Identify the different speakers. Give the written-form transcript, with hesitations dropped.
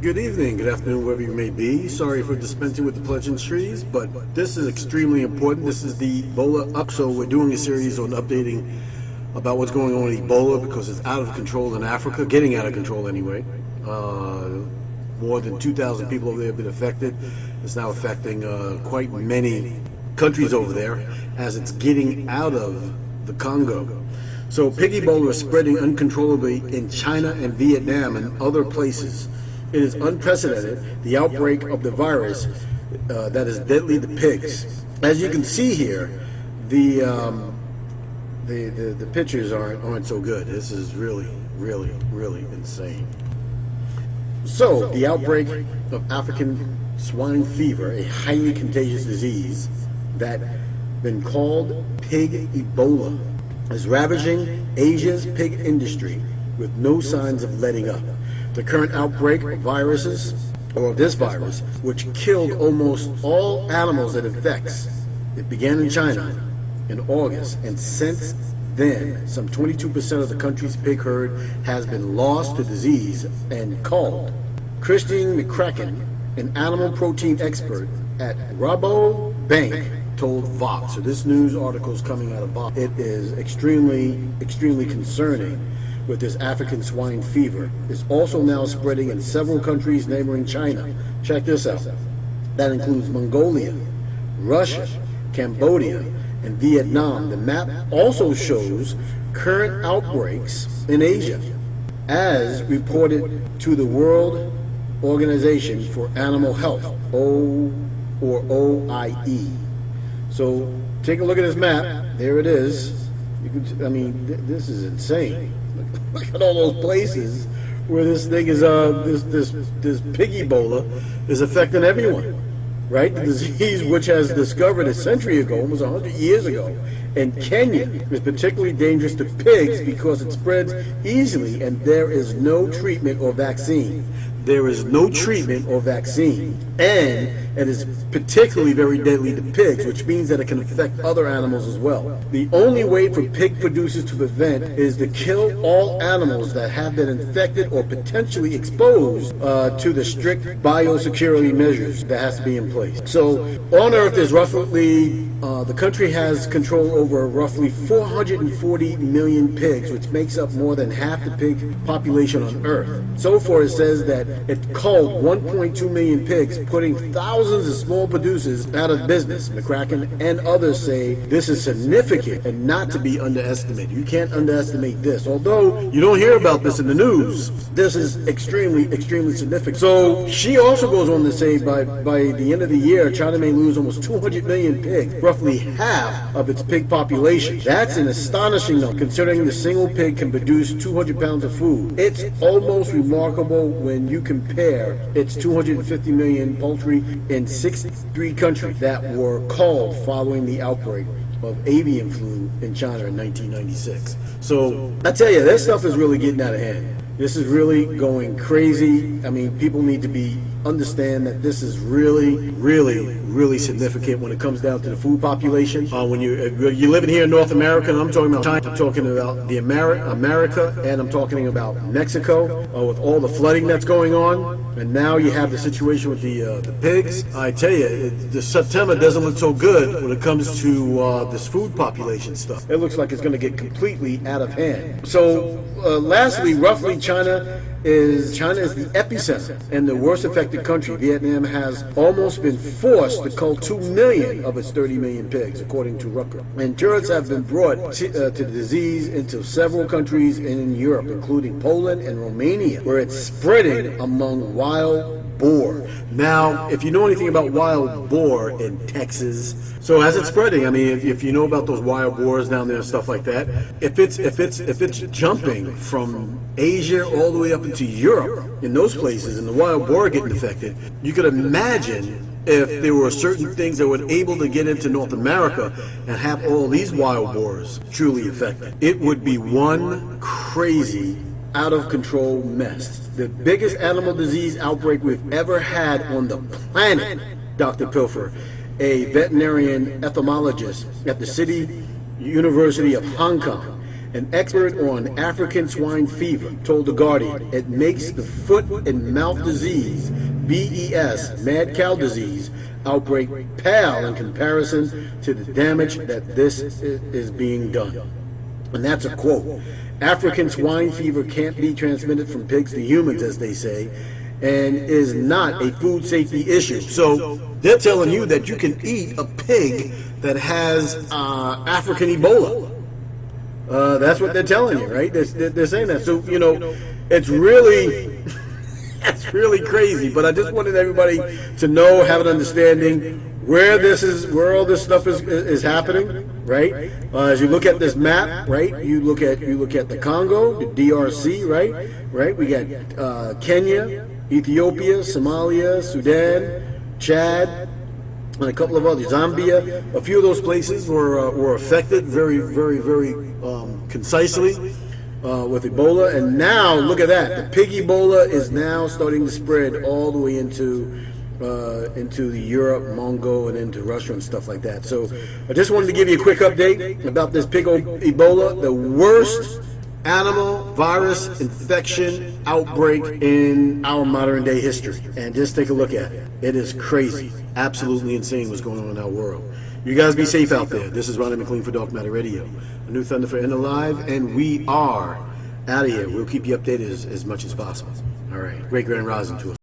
Speaker 1: Good evening, good afternoon, wherever you may be. Sorry for dispensing with the pleasantries, but this is extremely important. This is the Ebola up. So we're doing a series on updating about what's going on with Ebola because it's out of control in Africa, getting out of control anyway. More than 2,000 people over there have been affected. It's now affecting quite many countries over there as it's getting out of the Congo. So pig Ebola is spreading uncontrollably in China and Vietnam and other places. It is unprecedented, the outbreak of the virus that is deadly to pigs. As you can see here, the pictures aren't so good. This is really insane. So, the outbreak of African swine fever, a highly contagious disease that been called pig Ebola, is ravaging Asia's pig industry with no signs of letting up. The current outbreak of this virus, which killed almost all animals it affects, it began in China in August, and since then, some 22% of the country's pig herd has been lost to disease and culled. Christine McCracken, an animal protein expert at Bank, told Vox. So this news article is coming out of Vox. It is extremely concerning with this African swine fever. It's also now spreading in several countries neighboring China. Check this out. That includes Mongolia, Russia, Cambodia, and Vietnam. The map also shows current outbreaks in Asia, as reported to the World Organization for Animal Health, OIE. So take a look at this map. There it is. This is insane. Look at all those places where this thing is, this pig Ebola is affecting everyone, right? The disease, which has discovered a century ago, almost 100 years ago, in Kenya, is particularly dangerous to pigs because it spreads easily and there is no treatment or vaccine. There is no treatment or vaccine, and it is particularly very deadly to pigs, which means that it can affect other animals as well. The only way for pig producers to prevent is to kill all animals that have been infected or potentially exposed to the strict biosecurity measures that has to be in place. So on Earth, there's roughly, the country has control over roughly 440 million pigs, which makes up more than half the pig population on Earth. So far, it says that it culled 1.2 million pigs, putting thousands of small producers out of business. McCracken and others say this is significant and not to be underestimated. You can't underestimate this. Although you don't hear about this in the news, this is extremely significant. So she also goes on to say by the end of the year, China may lose almost 200 million pigs, roughly half of its pig population. That's an astonishing number, considering the single pig can produce 200 pounds of food. It's almost remarkable when you compare its 250 million poultry in 63 countries that were culled following the outbreak of avian flu in China in 1996. So I tell you, that stuff is really getting out of hand. This is really going crazy. I mean, people need to understand that this is really significant when it comes down to the food population. When you're living here in North America, and I'm talking about China, I'm talking about the America, and I'm talking about Mexico, with all the flooding that's going on. And now you have the situation with the pigs. I tell you, the September doesn't look so good when it comes to this food population stuff. It looks like it's going to get completely out of hand. So lastly, roughly China is the epicenter and the worst affected country. Vietnam has almost been forced to cull 2 million of its 30 million pigs, according to Rucker. And tourists have been brought to the disease into several countries in Europe, including Poland and Romania, where it's spreading among wild boar. Now, if you know anything about wild boar in Texas, so as it's spreading, I mean, if you know about those wild boars down there and stuff like that, if it's jumping from Asia all the way up into Europe, in those places, and the wild boar are getting affected, you could imagine if there were certain things that were able to get into North America and have all these wild boars truly affected. It would be one crazy, out of control mess. The biggest animal disease outbreak we've ever had on the planet, Dr. Pilfer, a veterinarian entomologist at the City University of Hong Kong, An expert on African swine fever told The Guardian it makes the foot and mouth disease, BES, mad cow disease, outbreak pale in comparison to the damage that this is being done. And that's a quote. African swine fever can't be transmitted from pigs to humans, as they say, and is not a food safety issue. So they're telling you that you can eat a pig that has African Ebola. That's what they're telling you, right? They're saying that. So, you know, it's really, it's really crazy. But I just wanted everybody to know, have an understanding where all this stuff is happening, right? As you look at this map, right? You look at the Congo, the DRC, right? We got Kenya, Ethiopia, Somalia, Sudan, Chad, and a couple of others. Zambia. A few of those places were affected very, very, very concisely with Ebola. And now, look at that. The pig Ebola is now starting to spread all the way into the Europe, Mongo, and into Russia and stuff like that. So I just wanted to give you a quick update about this pig Ebola, the worst animal virus infection outbreak in our modern day history. And just take a look at it. It is crazy, absolutely insane what's going on in our world. You guys be safe out there. This is Ronnie McLean for Dark Matter Radio, a new thunder for I.N.N.A Live, and we are out of here. We'll keep you updated as much as possible. All right, great grand rising to us.